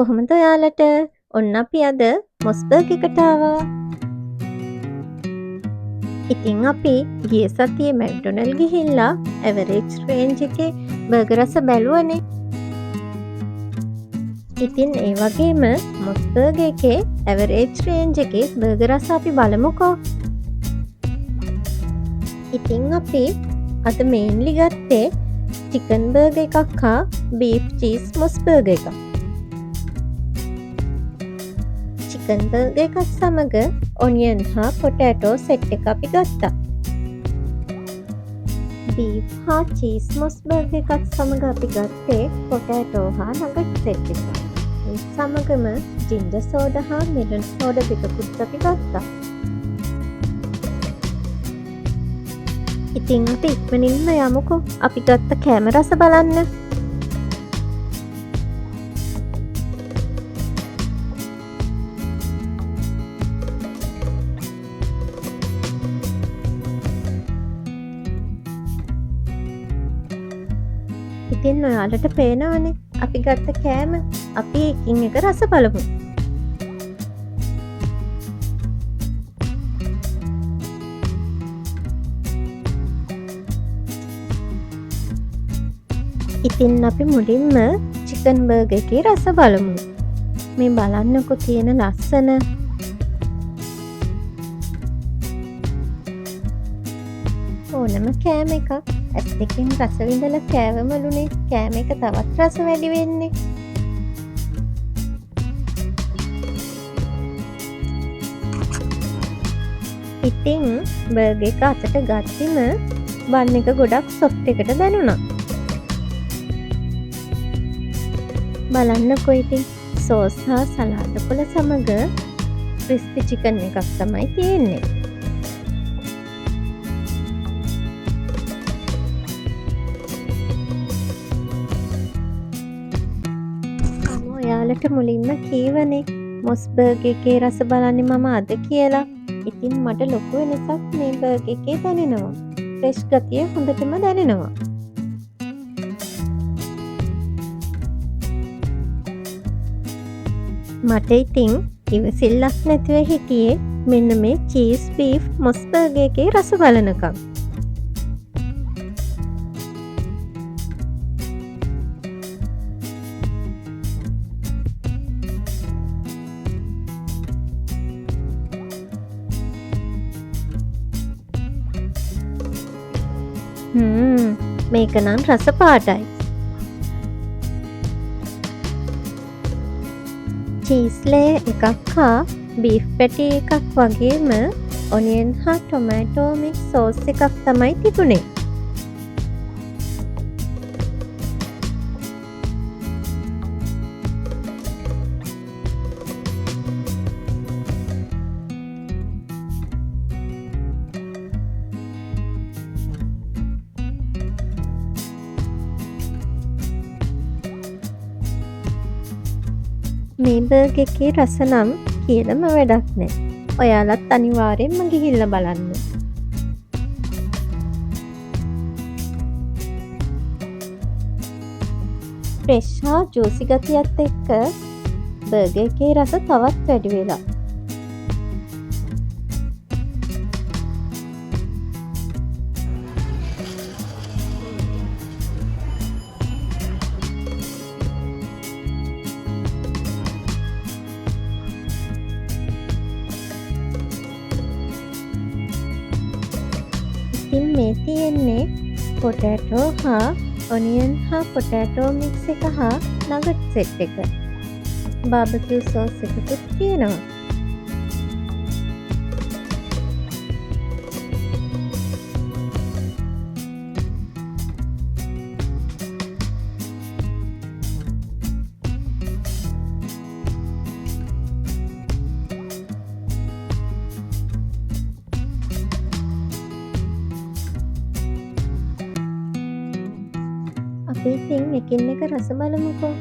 කොහොමද ඔයාලට? ඔන්න අපි අද මොස්බර්ග් එකට ආවා. ඉතින් අපි ගිය සතියේ මැක්ඩොනල්ඩ් ගිහිල්ලා ඇවරේජ් රේන්ජ් එකේ බර්ගර් රස බැලුවනේ. ඉතින් ඒ වගේම මොස්බර්ග් එකේ ඇවරේජ් රේන්ජ් එකේ බර්ගර් රස අපි බලමුකෝ. ඉතින් අපි අද මේන්ලි ගත්තේ චිකන් බර්ගර් එකක් හා බීෆ් චීස් මොස්බර්ග් එකක්. චිකන් බර්ගර් එකත් සමග ඔනියන් හා පොටෑටෝ සෙට් එක අපි ගත්තා. බීෆ් හා චීස් මොස්බර්ග් එකත් සමග අපි ගත්තේ පොටෑටෝ හා නගට් සෙට් එක. ඒ සමගම ජින්ජර් සෝඩා හා මෙලන් සෝඩා දෙකකුත් අපි ගත්තා. ඉතින් අපි ඉක්මනින්ම යමුකෝ අපි ගත්ත කෑම රස බලන්න. ඉතින් ඔයාලට පේනවනේ අපි ගත්ත කෑම. අපි එකින් එක රස බලමු. ඉතින් අපි මුලින්ම චිකන් බර්ගර් එකේ රස බලමු. මේ බලන්නකො තියෙන ලස්සන. ඕනම කෑම එකක් ඇස් දෙකෙන් රස විඳලා කෑවමලුනේ කෑම එක තවත් රස වැඩි වෙන්නේ. ඉතින් බර්ගර් එක අතට ගත්තම බන් එක ගොඩක් සොෆ්ට් එකට දැනුණා. බලන්නකො ඉතින් සෝස් හා සලාද කොළ සමග ක්‍රිස්පි චිකන් එකක් තමයි තියෙන්නේ. ඔයාලට මුලින්ම කීවනේ මොස්බර්ග් එකේ රස බලන්නේ මම අද කියලා. ඉතින් මට ලොකු වෙනසක් මේ බර්ගර් එකේ දැනෙනවා. ෆ්‍රෙෂ් ගතිය හොඳටම දැනෙනවා. මට ඉතින් ඉවසිල්ලක් නැතිව හිටියේ මෙන්න මේ චීස් බීෆ් මොස්බර්ග් එකේ රස බලනකම්. මේක නම් රස පාටයි. චීස් ලේ එකක් හා බීෆ් පැටි එකක් වගේම ඔනියන් හා ටොමෑටෝ මික්ස් සෝස් එකක් තමයි තිබුණේ. මේ බර්ගර් එකේ රස නම් කියලම වැඩක් නෑ. ඔයාලත් අනිවාර්යෙන්ම ගිහිල්ලා බලන්න. ෆ්‍රෙෂ් හා ජූසි ගතියත් එක්ක බර්ගර් එකේ රස තවත් වැඩි වෙලා. ඉතින් මේ තියෙන්නේ පොටෑටෝ හා ඔනියන් හා පොටෑටෝ මික්ස් එක හා නගට් සෙට් එක. බාබකියු සෝස් එකකුත් තියෙනවා. අපි ඉතින් එකින් එක රස බලමුකෝ.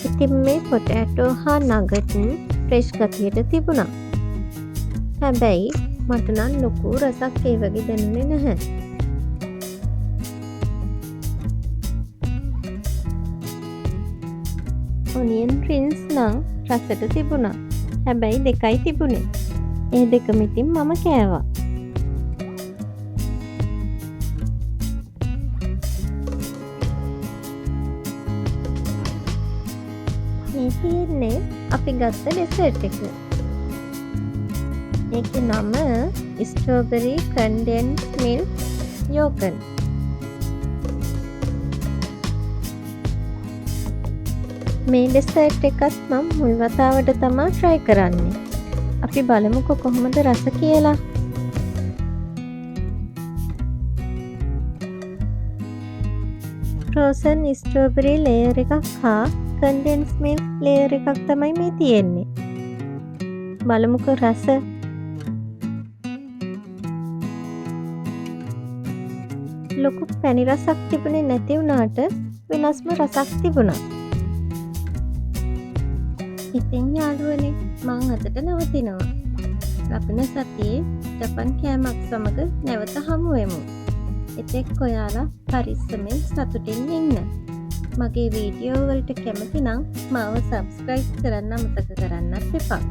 ඉතින් මේ පොටෑටෝ හා නගට් ෆ්‍රෙෂ් ගතියට තිබුණා. හැබැයි මට නම් ලොකු රසක් ඒ වගේ දැනුනේ නැහැ. ඔනියන් රින්ස් නම් රසට තිබුණා. හැබැයි දෙකයි තිබුණේ. ඒ දෙකම ඉතින් මම කෑවා. මේ තියෙන්නේ අපි ගත්ත ඩෙසර්ට් එක. ඒකේ නම ස්ට්‍රෝබෙරි කන්ඩෙන්ස් මිල්ක් යෝගර්ට්. මේ ඩෙසර්ට් එකත් මම මුල් වතාවට තමයි try කරන්නේ. අපි බලමුකෝ කොහොමද රස කියලා. ෆ්‍රෝසන් ස්ට්‍රෝබෙරි ලේයර් එකක් හා කන්ඩෙන්ස් මිල්ක් ලේයර් එකක් තමයි මේ තියෙන්නේ. බලමුකෝ රස. ලොකු පැණි රසක් තිබුණේ නැති වුණාට වෙනස්ම රසක් තිබුණා. ඉතින් යාළුවනේ මං අදට නවතිනවා. ලබන සතියේ ජපන් කෑමක් සමග නැවත හමු වෙමු. එතෙක් ඔයාලා පරිස්සමෙන් සතුටින් ඉන්න. මගේ වීඩියෝ වලට කැමති නම් මාව subscribe කරන්න අමතක කරන්නත් එපා.